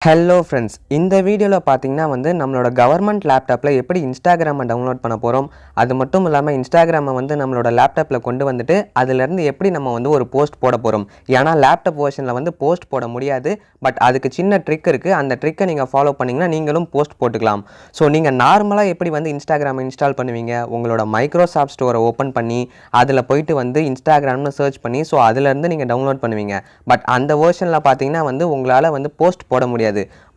Hello friends, இந்த வீடியோவில் பார்த்தீங்கன்னா நம்மளோட கவர்மெண்ட் லேப்டாப்பில் எப்படி இன்ஸ்டாகிராமை டவுன்லோட் பண்ண போகிறோம். அது மட்டும் இல்லாமல் இன்ஸ்டாகிராமை நம்மளோட லேப்டாப்பில் கொண்டு வந்துட்டு அதிலேருந்து எப்படி நம்ம ஒரு போஸ்ட் போட போகிறோம். ஏன்னா லேப்டாப் வெர்ஷனில் போஸ்ட் போட முடியாது. பட் அதுக்கு சின்ன ட்ரிக் இருக்குது. அந்த ட்ரிக்கை நீங்கள் ஃபாலோ பண்ணிங்கன்னா நீங்களும் போஸ்ட் போட்டுக்கலாம். ஸோ நீங்கள் நார்மலாக எப்படி இன்ஸ்டாகிராமை இன்ஸ்டால் பண்ணுவீங்க, உங்களோட மைக்ரோசாஃப்ட் ஸ்டோரை ஓப்பன் பண்ணி அதில் போயிட்டு இன்ஸ்டாகிராம்னு சர்ச் பண்ணி ஸோ அதிலேருந்து நீங்கள் டவுன்லோட் பண்ணுவீங்க. பட் அந்த வெர்ஷனில் பார்த்தீங்கன்னா உங்களால் போஸ்ட் போட முடியாது.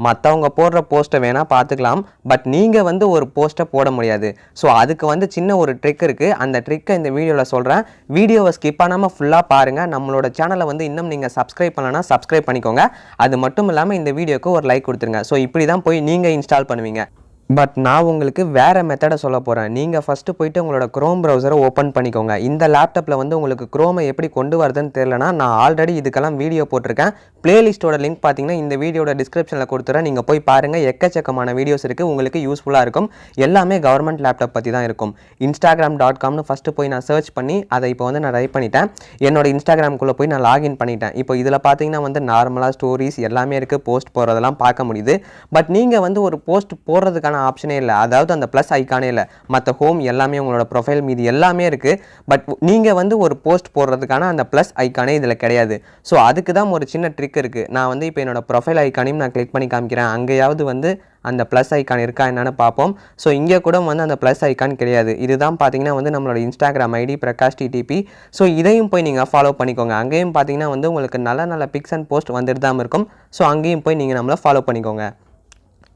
மற்றவங்க போடுற போஸ்ட்டை வேணால் பார்த்துக்கலாம், பட் நீங்கள் ஒரு போஸ்ட்டை போட முடியாது. ஸோ அதுக்கு சின்ன ஒரு ட்ரிக் இருக்குது. அந்த ட்ரிக்கை இந்த வீடியோவில் சொல்கிறேன். வீடியோவை ஸ்கிப் பண்ணாமல் ஃபுல்லாக பாருங்கள். நம்மளோட சேனலை இன்னும் நீங்கள் சப்ஸ்கிரைப் பண்ணலன்னா சப்ஸ்கிரைப் பண்ணிக்கோங்க. அது மட்டும் இல்லாமல் இந்த வீடியோக்கு ஒரு லைக் கொடுத்துருங்க. ஸோ இப்படி தான் போய் நீங்கள் இன்ஸ்டால் பண்ணுவீங்க. பட் நான் உங்களுக்கு வேறு மெத்தடை சொல்ல போகிறேன். நீங்கள் ஃபஸ்ட்டு போய்ட்டு உங்களோட க்ரோம் ப்ரௌசரை ஓப்பன் பண்ணிக்கோங்க. இந்த லேப்டாப்பில் உங்களுக்கு க்ரோமை எப்படி கொண்டு வரதுன்னு தெரியலனா நான் ஆல்ரெடி இதுக்கெல்லாம் வீடியோ போட்டிருக்கேன். பிளேலிஸ்ட்டோட லிங்க் பார்த்தீங்கன்னா இந்த வீடியோட டிஸ்கிரிப்ஷனில் கொடுத்துறேன். நீங்கள் போய் பாருங்கள். எக்கச்சக்கமான வீடியோஸ் இருக்குது, உங்களுக்கு யூஸ்ஃபுல்லாக இருக்கும். எல்லாமே கவர்மெண்ட் லேப்டாப் பற்றி தான் இருக்கும். instagram.comனு ஃபஸ்ட்டு போய் நான் சர்ச் பண்ணி அதை இப்போ நான் டைப் பண்ணிட்டேன். என்னோட இன்ஸ்டாகிராம்குள்ளே போய் நான் லாகின் பண்ணிட்டேன். இப்போ இதில் பார்த்தீங்கன்னா நார்மலாக ஸ்டோரிஸ் எல்லாமே இருக்குது, போஸ்ட் போடுறதெல்லாம் பார்க்க முடியுது. பட் நீங்கள் ஒரு போஸ்ட் போடுறதுக்கான ஆப்ஷனே இல்லை. அதாவது அந்த ப்ளஸ் ஐக்கானே இல்லை. மற்ற ஹோம் எல்லாமே உங்களோட ப்ரொஃபைல் மீது எல்லாமே இருக்குது. பட் நீங்கள் ஒரு போஸ்ட் போடுறதுக்கான அந்த ப்ளஸ் ஐக்கானே இதில் கிடையாது. ஸோ அதுக்கு தான் ஒரு சின்ன ட்ரிக் இருக்குது. நான் இப்போ என்னோட ப்ரொஃபைல் ஐக்கானையும் நான் கிளிக் பண்ணி காமிக்கிறேன். அங்கேயாவது அந்த ப்ளஸ் ஐக்கான் இருக்கா என்னன்னு பார்ப்போம். ஸோ இங்கே கூட அந்த ப்ளஸ் ஐக்கான் கிடையாது. இதுதான் பார்த்தீங்கன்னா நம்மளோட Instagram ID Prakash DTP. So இதையும் போய் நீங்கள் ஃபாலோ பண்ணிக்கோங்க. அங்கேயும் பார்த்தீங்கன்னா உங்களுக்கு நல்ல நல்ல பிக்ஸ் அண்ட் போஸ்ட் வந்துட்டு தான் இருக்கும். ஸோ அங்கேயும் போய் நீங்கள் நம்மளை ஃபாலோ பண்ணிக்கோங்க.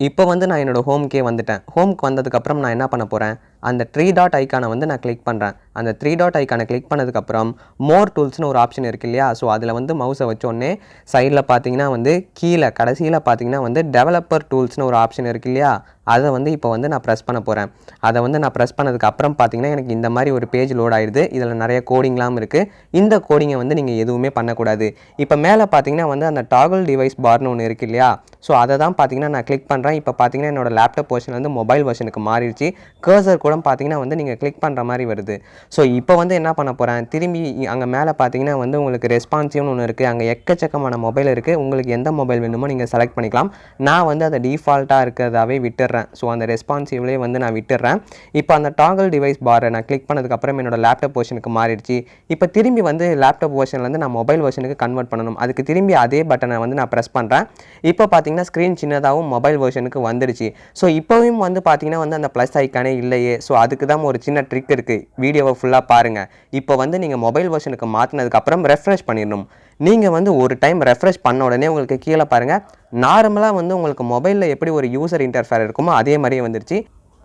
இப்போ நான் என்னோட ஹோம்க்கே வந்துட்டேன். ஹோம்க்கு வந்ததுக்கப்புறம் நான் என்ன பண்ண போகிறேன், அந்த 3 டாட் ஐக்கானை நான் கிளிக் பண்ணுறேன். அந்த 3 டாட் ஐக்கானை கிளிக் பண்ணதுக்கப்புறம் மோர் டூல்ஸ்னு ஒரு ஆப்ஷன் இருக்குது இல்லையா. ஸோ அதில் மவுஸை வச்சோடனே சைடில் பார்த்தீங்கன்னா கீழே கடைசியில் பார்த்தீங்கன்னா டெவலப்பர் டூல்ஸ்னு ஒரு ஆப்ஷன் இருக்குது இல்லையா. அதை இப்போ நான் ப்ரெஸ் பண்ண போகிறேன். அதை நான் ப்ரெஸ் பண்ணதுக்கப்புறம் பார்த்தீங்கன்னா எனக்கு இந்த மாதிரி ஒரு பேஜ் லோட் ஆகிடுது. இதில் நிறைய கோடிங்லாம் இருக்குது. இந்த கோடிங்கை நீங்கள் எதுவுமே பண்ணக்கூடாது. இப்போ மேலே பார்த்தீங்கன்னா அந்த டாகல் டிவைஸ் பார்னு ஒன்று இருக்குது இல்லையா. ஸோ அதை தான் பார்த்தீங்கன்னா நான் கிளிக் பண்ணுறேன். இப்போ பார்த்தீங்கன்னா என்னோட லேப்டாப் வெர்ஷன் மொபைல் வெர்ஷனுக்கு மாறிடுச்சு. கர்சர் கூட பார்த்தீங்கன்னா நீங்கள் கிளிக் பண்ணுற மாதிரி வருது. ஸோ இப்போ என்ன பண்ண போகிறேன், திரும்பி அங்கே மேலே பார்த்தீங்கன்னா உங்களுக்கு ரெஸ்பான்சிவ்னு ஒன்று இருக்குது. அங்கே எக்கச்சக்கமான மொபைல் இருக்குது. உங்களுக்கு எந்த மொபைல் வேணுமோ நீங்கள் செலக்ட் பண்ணிக்கலாம். நான் அதை டிஃபால்ட்டாக இருக்கிறதாவே விட்டுடுறேன். ஸோ அந்த ரெஸ்பான்சிவ்லேயே நான் விட்டுடுறேன். இப்போ அந்த டாகல் டிவைஸ் பாரை நான் கிளிக் பண்ணதுக்கப்புறம் என்னோட லேப்டாப் வெர்ஷனுக்கு மாறிடுச்சு. இப்போ திரும்பி லேப்டாப் வெர்ஷன்லேருந்து நான் மொபைல் வெர்ஷனுக்கு கன்வெர்ட் பண்ணணும். அதுக்கு திரும்பி அதே பட்டனை நான் ப்ரெஸ் பண்ணுறேன். இப்போ பார்த்தீங்கன்னா ஸ்க்ரீன் சின்னதாகவும் மொபைல் வெர்ஷனுக்கு வந்துடுச்சு. ஸோ இப்போவும் பார்த்தீங்கன்னா அந்த ப்ளஸ் ஐக்கானே இல்லையே. ஸோ அதுக்கு தான் ஒரு சின்ன ட்ரிக் இருக்குது. வீடியோவை ஃபுல்லாக பாருங்கள். இப்போ நீங்கள் மொபைல் வெர்ஷனுக்கு மாற்றினதுக்கப்புறம் ரெஃப்ரெஷ் பண்ணிடணும். நீங்கள் ஒரு டைம் ரெஃப்ரெஷ் பண்ண உடனே உங்களுக்கு கீழே பாருங்கள், நார்மலாக உங்களுக்கு மொபைலில் எப்படி ஒரு யூசர் இன்டர்ஃபேர் இருக்குமோ அதே மாதிரியே வந்துருச்சு.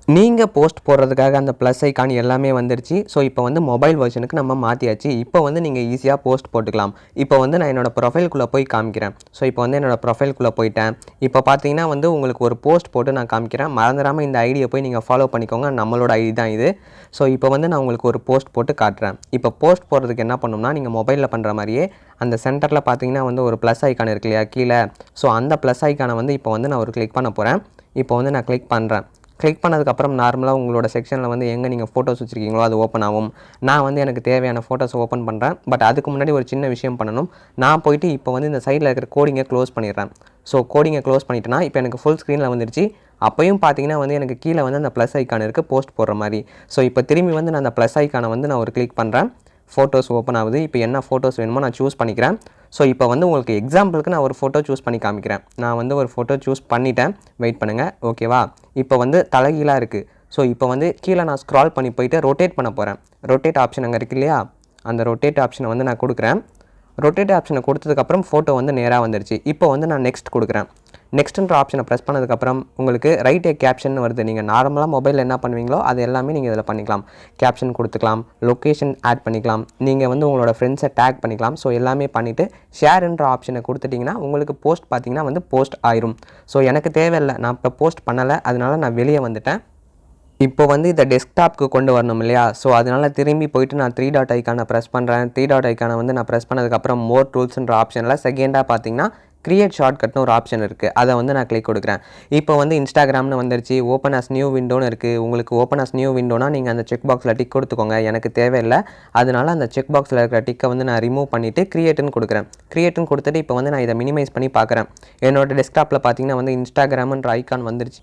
நீங்கள் போஸ்ட் போடுறதுக்காக அந்த ப்ளஸ் ஐக்கான் எல்லாமே வந்துருச்சு. ஸோ இப்போ மொபைல் வெர்ஷனுக்கு நம்ம மாற்றியாச்சு. இப்போ நீங்கள் ஈஸியாக போஸ்ட் போட்டுக்கலாம். இப்போ நான் என்னோடய ப்ரொஃபைல்குள்ளே போய் காமிக்கிறேன். ஸோ இப்போ என்னோடய ப்ரொஃபைல்குள்ளே போயிட்டேன். இப்போ பார்த்தீங்கன்னா உங்களுக்கு ஒரு போஸ்ட் போட்டு நான் காமிக்கிறேன். மறந்துடாமல் இந்த ஐடியை போய் நீங்கள் ஃபாலோ பண்ணிக்கோங்க. நம்மளோட ஐடி தான் இது. ஸோ இப்போ நான் உங்களுக்கு ஒரு போஸ்ட் போட்டு காட்டுறேன். இப்போ போஸ்ட் போடுறதுக்கு என்ன பண்ணணும்னா, நீங்கள் மொபைலில் பண்ணுற மாதிரியே அந்த சென்டரில் பார்த்தீங்கன்னா ஒரு ப்ளஸ் ஐக்கான் இருக்கு இல்லையா கீழே. ஸோ அந்த ப்ளஸ் ஐக்கானை இப்போ நான் ஒரு கிளிக் பண்ண போகிறேன். இப்போ நான் கிளிக் பண்ணுறேன். கிளிக் பண்ணதுக்கப்புறம் நார்மலாக உங்களோட செக்ஷனில் எங்கே நீங்கள் ஃபோட்டோஸ் வச்சுருக்கீங்களோ அது ஓப்பன் ஆகும். நான் எனக்கு தேவையான ஃபோட்டோஸை ஓப்பன் பண்ணுறேன். பட் அதுக்கு முன்னாடி ஒரு சின்ன விஷயம் பண்ணணும். நான் போயிட்டு இப்போ இந்த சைடில் இருக்கிற கோடிங்கை க்ளோஸ் பண்ணிடுறேன். ஸோ கோடிங்கை க்ளோஸ் பண்ணிட்டேன்னா இப்போ எனக்கு ஃபுல் ஸ்க்ரீனில் வந்துடுச்சு. அப்போயும் பார்த்தீங்கன்னா எனக்கு கீழே அந்த ப்ளஸ் ஐக்கான் இருக்குது போஸ்ட் போடுற மாதிரி. ஸோ இப்போ திரும்பி நான் அந்த ப்ளஸ் ஐக்கானை நான் ஒரு கிளிக் பண்ணுறேன். ஃபோட்டோஸ் ஓப்பன் ஆகுது. இப்போ என்ன ஃபோட்டோஸ் வேணுமோ நான் சூஸ் பண்ணிக்கிறேன். ஸோ இப்போ உங்களுக்கு எக்ஸாம்பிளுக்கு நான் ஒரு ஃபோட்டோ சூஸ் பண்ணி காமிக்கிறேன். நான் ஒரு ஃபோட்டோ சூஸ் பண்ணிட்டேன். வெயிட் பண்ணுங்கள், ஓகேவா. இப்போ தலைகீழாக இருக்குது. ஸோ இப்போ கீழே நான் ஸ்க்ரால் பண்ணி போயிட்டு ரொட்டேட் பண்ண போகிறேன். ரொட்டேட் ஆப்ஷன் அங்கே இருக்குது இல்லையா. அந்த ரொட்டேட் ஆப்ஷனை நான் கொடுக்குறேன். ரொட்டேட் ஆப்ஷனை கொடுத்ததுக்கப்புறம் ஃபோட்டோ நேராக வந்துருச்சு. இப்போ நான் நெக்ஸ்ட் கொடுக்குறேன். நெக்ஸ்ட்ன்ற ஆப்ஷனை ப்ரெஸ் பண்ணதுக்கப்புறம் உங்களுக்கு ரைட் ஏ கேப்ஷன் வருது. நீங்கள் நார்மலாக மொபைலில் என்ன பண்ணுவீங்களோ அது எல்லாமே நீங்கள் இதில் பண்ணிக்கலாம். கேப்ஷன் கொடுத்துக்கலாம், லொக்கேஷன் ஆட் பண்ணிக்கலாம், நீங்கள் உங்களோட ஃப்ரெண்ட்ஸை டேக் பண்ணிக்கலாம். ஸோ எல்லாமே பண்ணிவிட்டு ஷேர்ன்ற ஆப்ஷனை கொடுத்துட்டிங்கன்னா உங்களுக்கு போஸ்ட் பார்த்தீங்கன்னா போஸ்ட் ஆயிரும். ஸோ எனக்கு தேவையில்லை, நான் இப்போ போஸ்ட் பண்ணலை, அதனால நான் வெளியே வந்துட்டேன். இப்போ வந்து இதை டெஸ்க்டாப்க்கு கொண்டு வரணும் இல்லையா? ஸோ அதனால் திரும்பி போயிட்டு நான் 3 டாட் ஐக்கானை ப்ரெஸ் பண்ணுறேன். 3 டாட் ஐக்கானை வந்து நான் ப்ரெஸ் பண்ணதுக்கப்புறம் மோர் டூல்ஸ்ன்ற ஆப்ஷனில் செகண்டாக பார்த்தீங்கன்னா கிரியேட் ஷார்ட்கட்னு ஒரு ஆப்ஷன் இருக்குது. அதை வந்து நான் கிளிக் கொடுக்குறேன். இப்போ வந்து இன்ஸ்டாகிராம்னு வந்துருச்சு. ஓப்பன் அஸ் நியூ விண்டோன்னு இருக்குது. உங்களுக்கு ஓப்பன் அஸ் நியூ விண்டோனா நீங்கள் அந்த செக் பாக்ஸில் டிக் கொடுத்துக்கோங்க. எனக்கு தேவையில்லை. அதனால் அந்த செக் பாக்ஸில் இருக்கிற டிக்கை வந்து நான் ரிமூவ் பண்ணிவிட்டு கிரியேட்டுன்னு கொடுக்குறேன். கிரியேட்டுன்னு கொடுத்துட்டு இப்போ வந்து நான் இதை மினிமைஸ் பண்ணி பார்க்குறேன். என்னோட டெஸ்க்டாப்பில் பார்த்தீங்கன்னா வந்து இன்ஸ்டாகிராம்ன்ற ஐக்கான் வந்துருச்சு.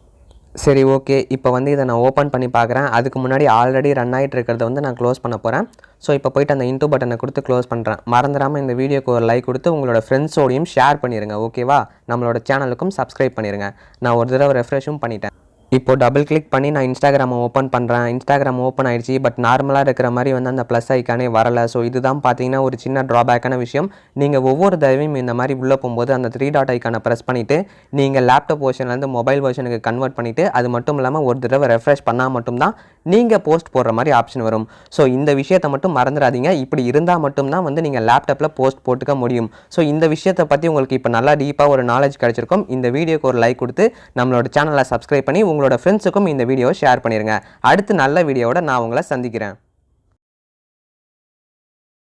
சரி, ஓகே. இப்போ வந்து இதை நான் ஓப்பன் பண்ணி பார்க்குறேன். அதுக்கு முன்னாடி ஆல்ரெடி ரன் ஆகிட்டு இருக்கிறத வந்து நான் க்ளோஸ் பண்ண போகிறேன். ஸோ இப்போ போய்ட்டு அந்த இன்டூ பட்டனை கொடுத்து க்ளோஸ் பண்ணுறேன். மறந்துடாமல் இந்த வீடியோக்கு ஒரு லைக் கொடுத்து உங்களோட ஃப்ரெண்ட்ஸோடையும் ஷேர் பண்ணிடுங்க. ஓகேவா? நம்மளோட சேனலுக்கும் சப்ஸ்கிரைப் பண்ணிடுங்க. நான் ஒரு தடவை ரெஃப்ரெஷும் பண்ணிட்டேன். இப்போ டபுள் கிளிக் பண்ணி நான் இன்ஸ்டாகிராமை ஓப்பன் பண்ணுறேன். இன்ஸ்டாகிராம் ஓப்பன் ஆகிடுச்சு. பட் நார்மலாக இருக்கிற மாதிரி வந்து அந்த ப்ளஸ் ஐக்கானே வரலை. ஸோ இதுதான் பார்த்தீங்கன்னா ஒரு சின்ன ட்ராபேக்கான விஷயம். நீங்கள் ஒவ்வொரு தடவையும் இந்த மாதிரி உள்ளே போகும்போது அந்த 3 டாட் ஐக்கானை ப்ரெஸ் பண்ணிவிட்டு நீங்கள் லேப்டாப் வெர்ஷன்லேருந்து மொபைல் வெர்ஷனுக்கு கன்வெர்ட் பண்ணிவிட்டு அது மட்டும் இல்லாமல் ஒரு தடவை ரெஃப்ரெஷ் பண்ணால் மட்டும்தான் நீங்கள் போஸ்ட் போடுற மாதிரி ஆப்ஷன் வரும். ஸோ இந்த விஷயத்தை மட்டும் மறந்துடாதீங்க. இப்படி இருந்தால் மட்டும்தான் வந்து நீங்கள் லேப்டாப்பில் போஸ்ட் போட்டுக்க முடியும். ஸோ இந்த விஷயத்தை பற்றி உங்களுக்கு இப்போ நல்லா டீப்பாக ஒரு நாலேஜ் கிடச்சிருக்கும். இந்த வீடியோக்கு ஒரு லைக் கொடுத்து நம்மளோட சேனலை சப்ஸ்கிரைப் பண்ணி உங்களோட ஃப்ரெண்ட்ஸுக்கும் இந்த வீடியோவை ஷேர் பண்ணிடுங்க. அடுத்து நல்ல வீடியோவோட நான் உங்களை சந்திக்கிறேன்.